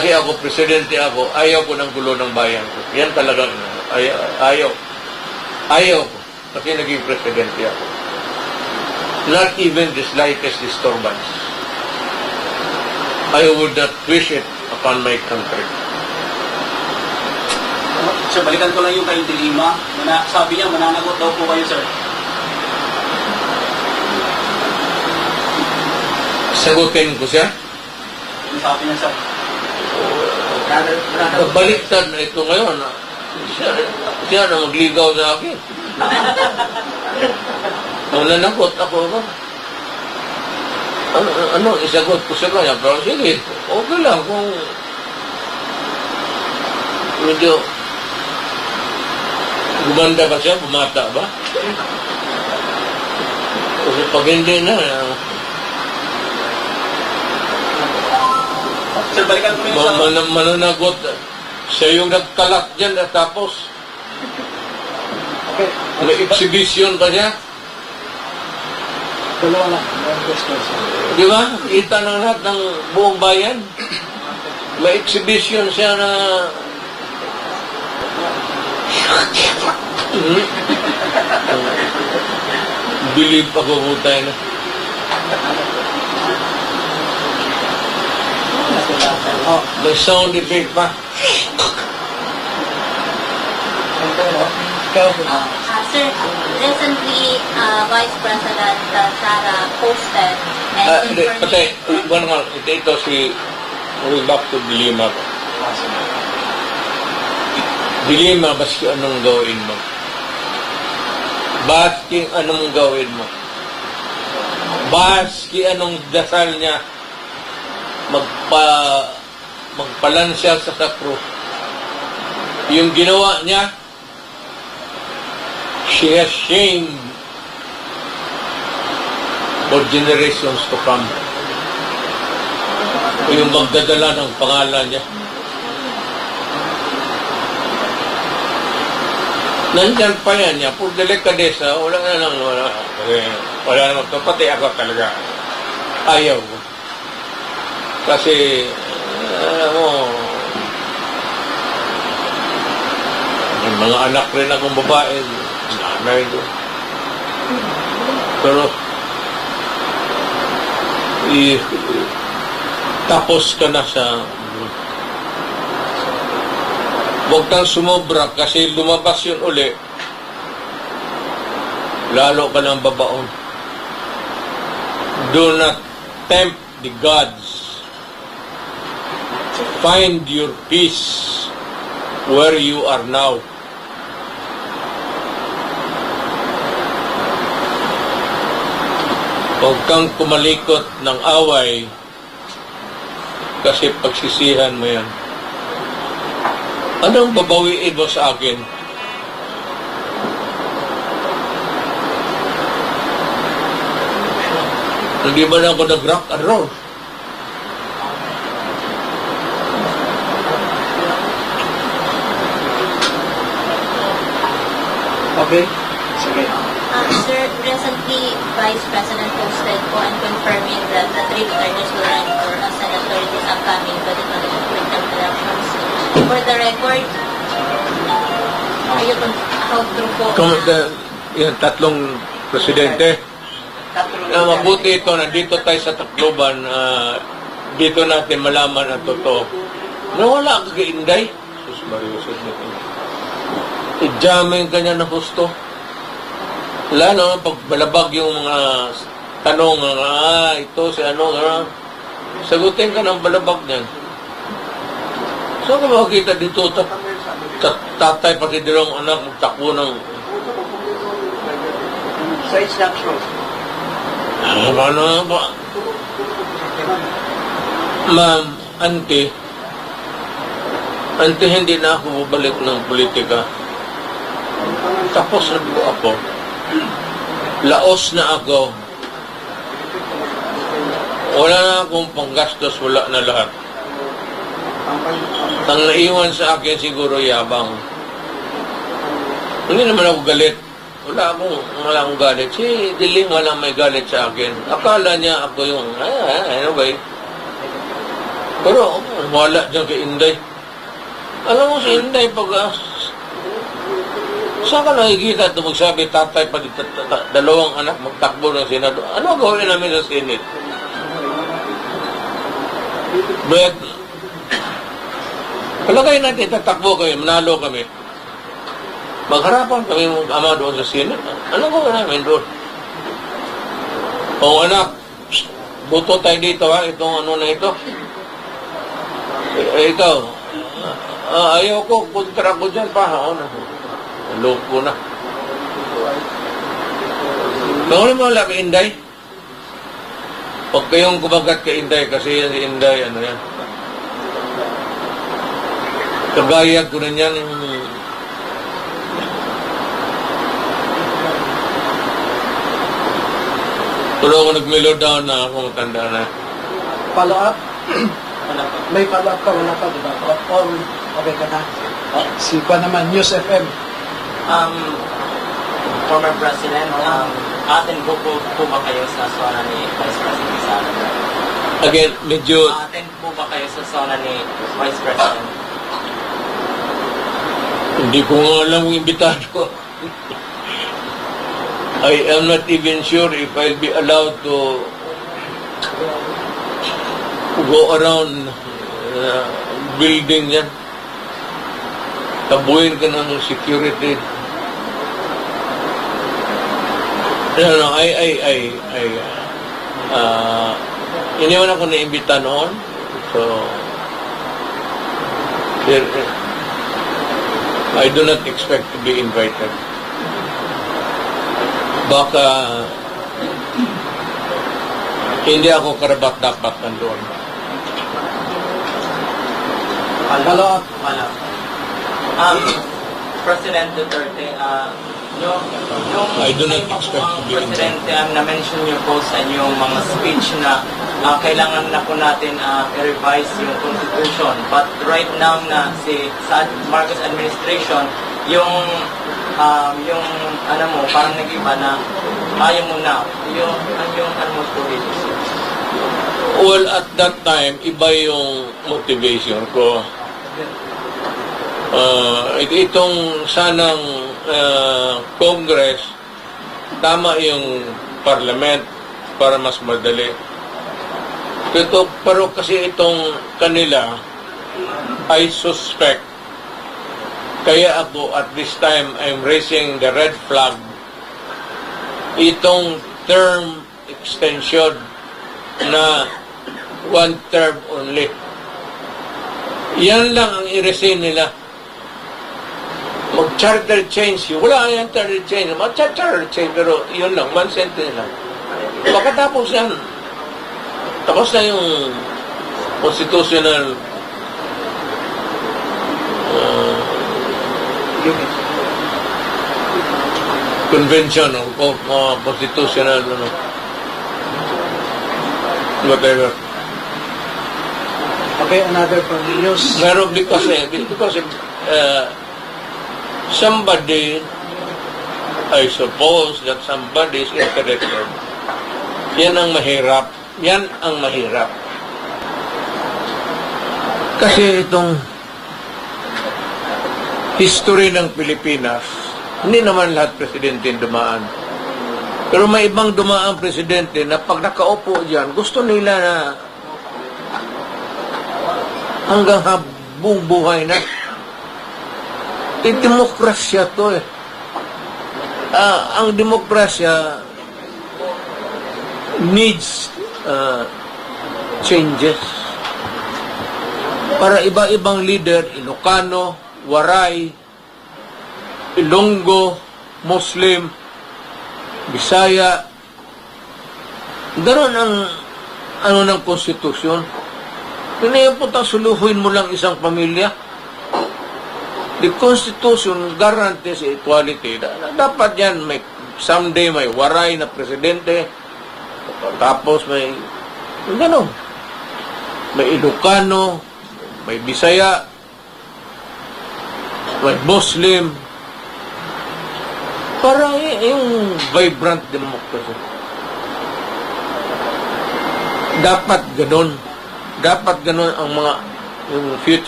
malaki ako, presidente ako, ayaw ko ng gulo ng bayan ko. Yan talagang, ayaw. Ayaw ko. Kasi naging presidente ako. Not even the slightest disturbance. I would not wish it upon my country. Sir, balikan ko lang yung kay Dilima. Sabi niya, mananagot daw po kayo, sir. Sagutin ko siya. Yung sabi niya, sir. Baliktad na ito ngayon. Siya na magligaw sa akin. Nananagot ako ba? Ano, isagot ko sa kanya. Pero sige, okay lang kung medyo gumanda ba siya, bumata ba? Kasi pag hindi na, Sir, balikan ko yung sa... mananagot. Siya yung nagkalat dyan at tapos may exhibition pa siya. Dalawa lang. Di ba? Kita ng lahat ng buong bayan. May exhibition siya na believe ako po tayo na. May sound effect pa. Sir, recently, Vice President Sara posted and Patay, one nga, ito si going back to Dilima. Dilima, baski anong gawin mo? Baski anong gawin mo? Baski anong dasal niya? Magpalansya sa krus. Yung ginawa niya, she has shamed for generations to come. Yung magdadala ng pangalan niya. Nandyan pa yan niya, puro delikadesa, wala na lang, wala naman ito, pati ako talaga. Ayaw ko. Kasi, alam mo, may mga anak rin akong babae, nanay ko. Pero, tapos ka na sa huwag kang sumobra kasi lumabas yun uli, lalo ka ng babaon. Do not tempt the gods. Find your peace where you are now. Huwag kang kumalikot ng away kasi pagsisihan mo yan. Anong babawiin mo sa akin? Hindi ba na ako nag-rock and roll? Okay? Sige. Sir, recently, Vice President posted po and confirming that the three Dutertes will run for a senator in this upcoming 2022 elections. For the record, how true po? Yan, tatlong presidente. Mabuti ito, nandito tayo sa Tacloban, dito natin malaman ang totoo. Nawala ang kagainday. Sus, Mariusod nito. I-jamming kanya na gusto. Wala naman, pag balabag yung mga tanong, ito, si ano, sagutin ka ng balabag niyan. So, kung makikita dito, tatay pati dalawang anak, magtakbo ng... So it's not true. Ano ba? Ma'am, auntie, hindi na ako bubalik ng politika. Tapos na po ako. Laos na ako. Wala na akong panggastos, wala na lahat. Ang naiwan sa akin siguro yabang. Hindi naman ako galit. Wala akong galit. Si Diling walang may galit sa akin. Akala niya ako yung, ano ba Pero wala dyan kay Inday. Alam mo si Inday, pag saan ka nakikita ito magsabi, tatay pa dito, dalawang anak magtakbo ng Senado. Ano gawin namin sa Senate? But, palagay natin, tatakbo kayo, manalo kami. Magharapan kami ng ama doon sa Senate. Ano gawin namin doon? O anak, buto tayo dito ha, itong ano na ito. Ikaw, ayaw ko, kontra ko dyan pa ha. Loko na. Kung mo wala kay Inday, huwag kayong kumagat kay Inday kasi yan si Inday, ano yan. Kagayag ko na yan. Pero ako nag-mellow na ako, matanda na. Follow up? May follow up ka, wala pa, di ba? Or, okay ka na? Si pa naman, News FM. Former President, atin po ba kayo sa zona ni Vice President Sara? Again, medyo... Atin po ba kayo sa zona ni Vice President? Hindi ko nga alam yung imbitado. I am not even sure if I'll be allowed to go around building yan. Tabuhin ka ng security. No, iniwan ako na-imbita noon. So, I do not expect to be invited. Baka hindi ako karabat-dapat nandoon. Follow up. Wala. President Duterte, yung I do not expect to be Presidente, na-mention niyo po sa inyong mga speech na kailangan na po natin i-revise yung Constitution. But right now na sa Marcos administration, yung ano mo, parang nag-iba na ayaw mo na. Yung ano mo po dito. Well, at that time, iba yung motivation ko. Itong sanang Congress, tama yung Parliament para mas madali. Pero kasi itong kanila, I suspect, kaya ako at this time I'm raising the red flag, itong term extension na one term only. Yan lang ang i-resign nila. Mag-charter change. Wala yan charter change. Mag-charter change, pero yun lang, one sentence lang. Pagkatapos yan, tapos na yung constitutional convention o constitutional whatever. Okay, another from News. Meron because somebody, I suppose that somebody is interested. Yan ang mahirap. Yan ang mahirap. Kasi itong history ng Pilipinas, hindi naman lahat presidente dumaan. Pero may ibang dumaan presidente na pag nakaupo dyan, gusto nila na hanggang habang buhay na. Demokrasya to eh. Ang demokrasya needs changes. Para iba-ibang leader, Ilocano, Waray, Ilonggo, Muslim, Bisaya, ganoon ang ano ng konstitusyon. Hindi po suluhuin mo lang isang pamilya. The Constitution guarantees equality. Dapat yan, someday may Waray na presidente, tapos may gano'n. May Ilocano, may Bisaya, may Muslim. Para yung vibrant democracy. Dapat gano'n. dapat ganun ang mga yung future